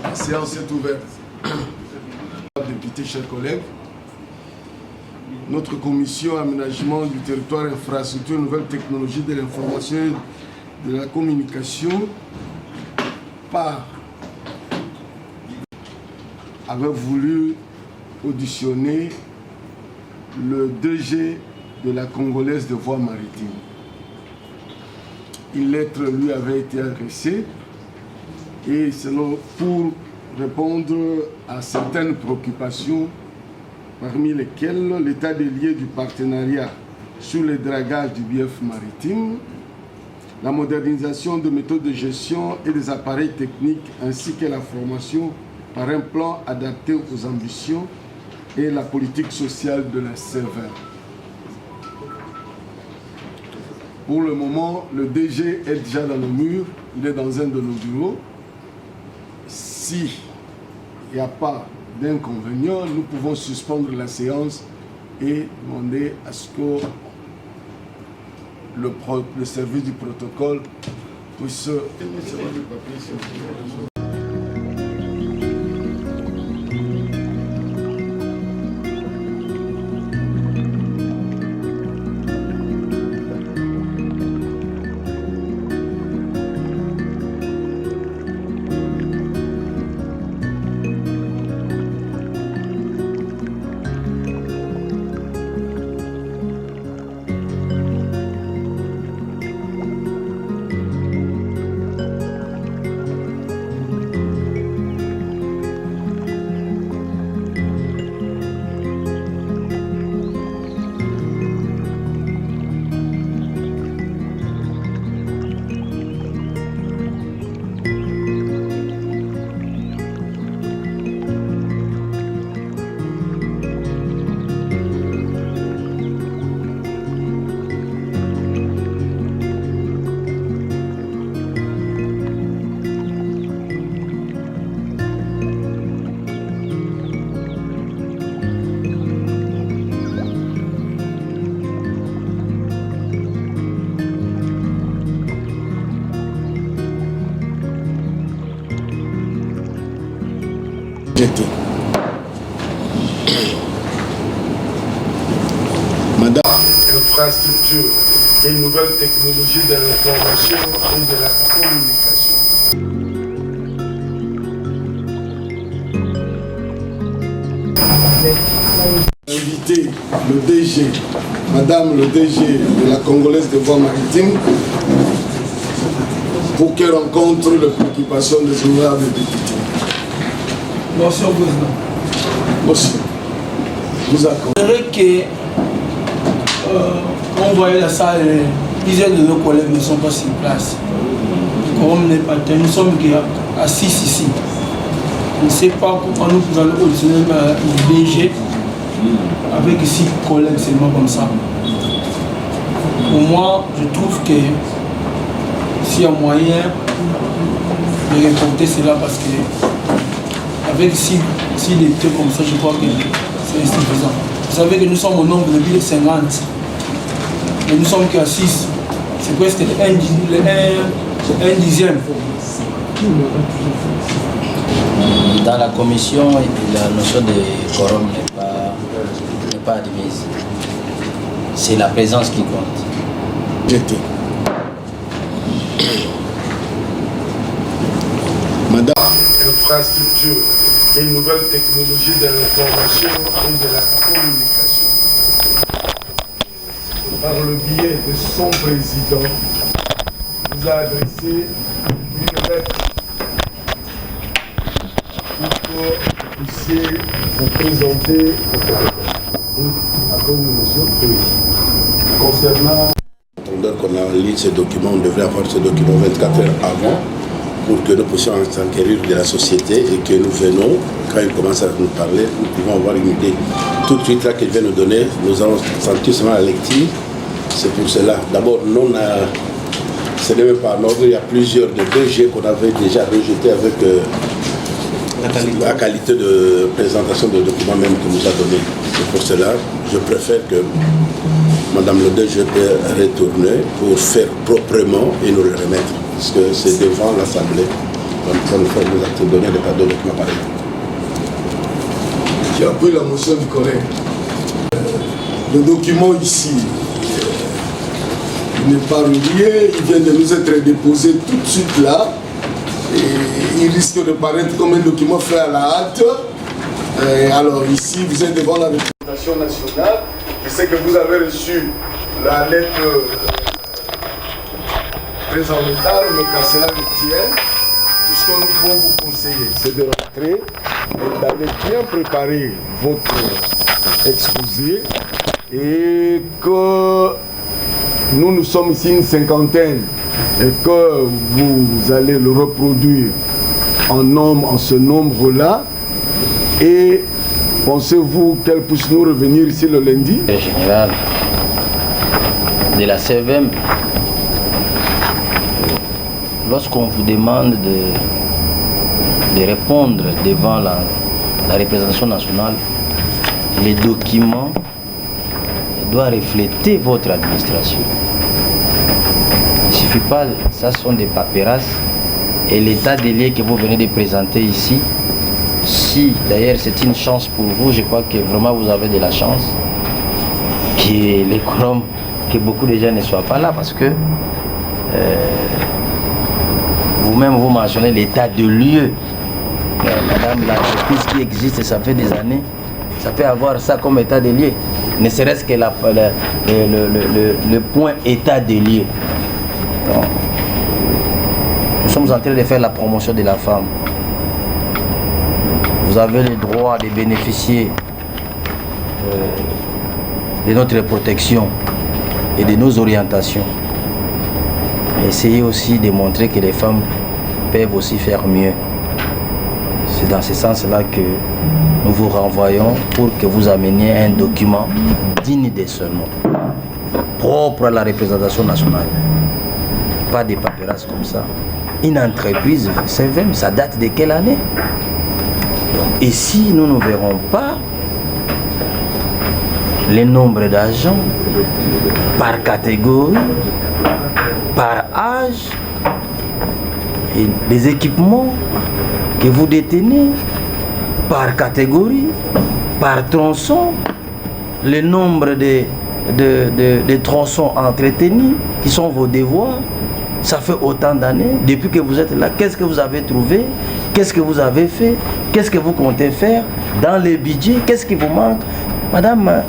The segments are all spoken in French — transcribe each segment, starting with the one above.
La séance est ouverte. Députés, chers collègues, notre commission aménagement du territoire, infrastructure, nouvelles technologies de l'information et de la communication avait voulu auditionner le DG de la Congolaise de voies maritimes. Une lettre lui avait été adressée et pour répondre à certaines préoccupations, parmi lesquelles l'état des lieux du partenariat sur le dragage du bief maritime, la modernisation de méthodes de gestion et des appareils techniques, ainsi que la formation par un plan adapté aux ambitions et la politique sociale de la CEVR. Pour le moment, le DG est déjà dans le mur, il est dans un de nos bureaux. Si il n'y a pas d'inconvénient, nous pouvons suspendre la séance et demander à ce que le service du protocole puisse... Madame, infrastructure et nouvelles technologies de l'information et de la communication. Inviter le DG, Madame le DG de la Congolaise de voies maritimes, pour qu'elle rencontre les préoccupations des honorables députés. Monsieur le Président. Monsieur, vous accordez. C'est vrai que on voyait la salle, plusieurs de nos collègues ne sont pas sur place. Le quorum n'est pas tel. Nous sommes à 6 ici. Je ne sais pas comment nous pouvons auditionner le DG avec 6 collègues seulement comme ça. Pour moi, je trouve que s'il y a moyen de reporter cela parce que avec 6 députés comme ça, je crois que c'est insuffisant. Vous savez que nous sommes au nombre de 50, mais nous sommes qu'à 6. C'est presque un dixième. Dans la commission, la notion de quorum n'est pas admise. C'est la présence qui compte. Madame, infrastructure et nouvelles technologies de l'information et de la communication. Par le biais de son président, nous a adressé une lettre pour que vous puissiez vous présenter concernant... Qu'on a lu ce document, on devrait avoir ce document 24 heures avant pour que nous puissions s'enquérir de la société et que nous venons, quand il commence à nous parler, nous pouvons avoir une idée. Tout de suite là qu'il vient nous donner, nous allons sentir seulement la lecture. C'est pour cela. D'abord, non, ce n'est même pas en ordre. Il y a plusieurs de DG qu'on avait déjà rejetés avec la qualité de présentation de documents même que nous a donné. C'est pour cela je préfère que Madame le DG peut retourner pour faire proprement et nous le remettre. puisque c'est devant l'Assemblée. Donc, ça nous fait nous donner des cadeaux documents par exemple. Qui appuie la motion du collègue. Le document ici, il n'est pas relié, il vient de nous être déposé tout de suite là. Et il risque de paraître comme un document fait à la hâte. Alors ici, vous êtes devant la représentation nationale. Je sais que vous avez reçu la lettre présentale, mais quand cela le tient, tout ce que nous pouvons vous conseiller, c'est de rentrer et d'aller bien préparer votre exposé et que nous sommes ici une cinquantaine et que vous allez le reproduire en ce nombre-là. Et pensez-vous qu'elle puisse nous revenir ici le lundi? Le général de la CVM, lorsqu'on vous demande de répondre devant la représentation nationale, les documents doivent refléter votre administration. Il ne suffit pas, ça sont des paperasses. Et l'état des lieux que vous venez de présenter ici, si d'ailleurs c'est une chance pour vous, je crois que vraiment vous avez de la chance que beaucoup de gens ne soient pas là, parce que vous-même vous mentionnez l'état de lieu. Madame, l'entreprise qui existe, ça fait des années, ça peut avoir ça comme état de lieu, ne serait-ce que le point état de lieu. Donc, nous sommes en train de faire la promotion de la femme. Vous avez le droit de bénéficier de notre protection et de nos orientations. Essayez aussi de montrer que les femmes peuvent aussi faire mieux. C'est dans ce sens-là que nous vous renvoyons pour que vous ameniez un document digne de ce nom, propre à la représentation nationale. Pas des paperasses comme ça. Une entreprise, CVM, ça date de quelle année? Et si nous ne verrons pas le nombre d'agents par catégorie, par âge, et les équipements que vous détenez, par catégorie, par tronçon, le nombre de tronçons entretenus, qui sont vos devoirs, ça fait autant d'années, depuis que vous êtes là, qu'est-ce que vous avez trouvé? Qu'est-ce que vous avez fait? Qu'est-ce que vous comptez faire dans les budgets? Qu'est-ce qui vous manque? Madame,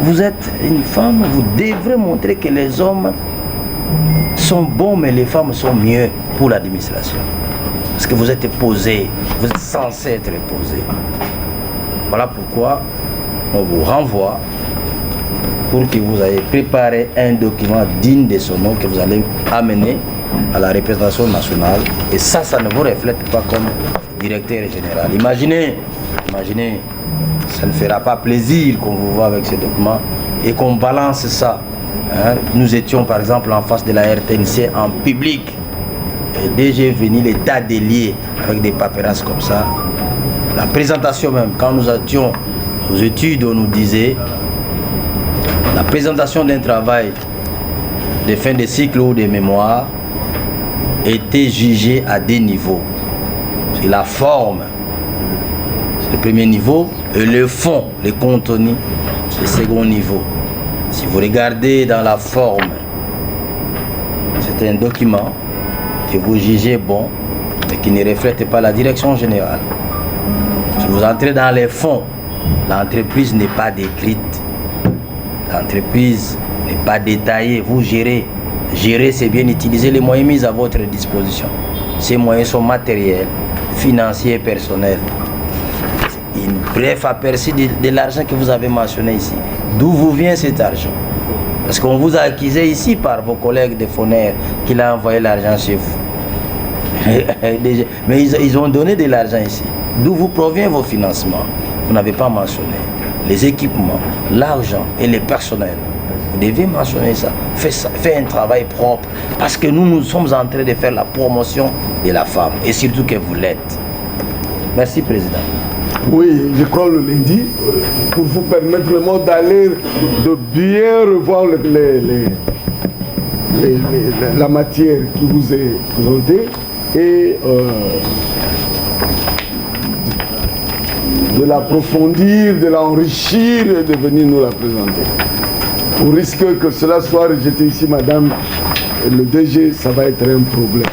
vous êtes une femme, vous devrez montrer que les hommes sont bons, mais les femmes sont mieux pour l'administration. Parce que vous êtes posé, vous êtes censé être posé. Voilà pourquoi on vous renvoie pour que vous ayez préparé un document digne de son nom que vous allez amener à la représentation nationale. Et ça ne vous reflète pas comme directeur général. Imaginez, ça ne fera pas plaisir qu'on vous voit avec ce document et qu'on balance ça. Hein. Nous étions par exemple en face de la RTNC en public. Et dès que j'ai venu l'état des lieux avec des paperasses comme ça, la présentation même, quand nous étions aux études, on nous disait la présentation d'un travail de fin de cycle ou de mémoire était jugée à deux niveaux. C'est la forme, c'est le premier niveau, et le fond, le contenu, c'est le second niveau. Si vous regardez dans la forme, c'est un document que vous jugez bon, mais qui ne reflète pas la direction générale. Si vous entrez dans les fonds, l'entreprise n'est pas décrite. L'entreprise n'est pas détaillée. Vous gérez. Gérer, c'est bien utiliser les moyens mis à votre disposition. Ces moyens sont matériels, financiers et personnels. Une bref aperçu de l'argent que vous avez mentionné ici. D'où vous vient cet argent? Parce qu'on vous a accusé ici par vos collègues de Foner qu'il a envoyé l'argent chez vous. Mais ils ont donné de l'argent ici. D'où vous provient vos financements? Vous n'avez pas mentionné les équipements, l'argent et les personnels. Vous devez mentionner ça. Faites un travail propre. Parce que nous sommes en train de faire la promotion de la femme. Et surtout que vous l'êtes. Merci, Président. Oui, je crois le lundi, pour vous permettre vraiment d'aller, de bien revoir la matière qui vous est présentée et de l'approfondir, de l'enrichir et de venir nous la présenter. Au risque que cela soit rejeté ici, madame, le DG, ça va être un problème.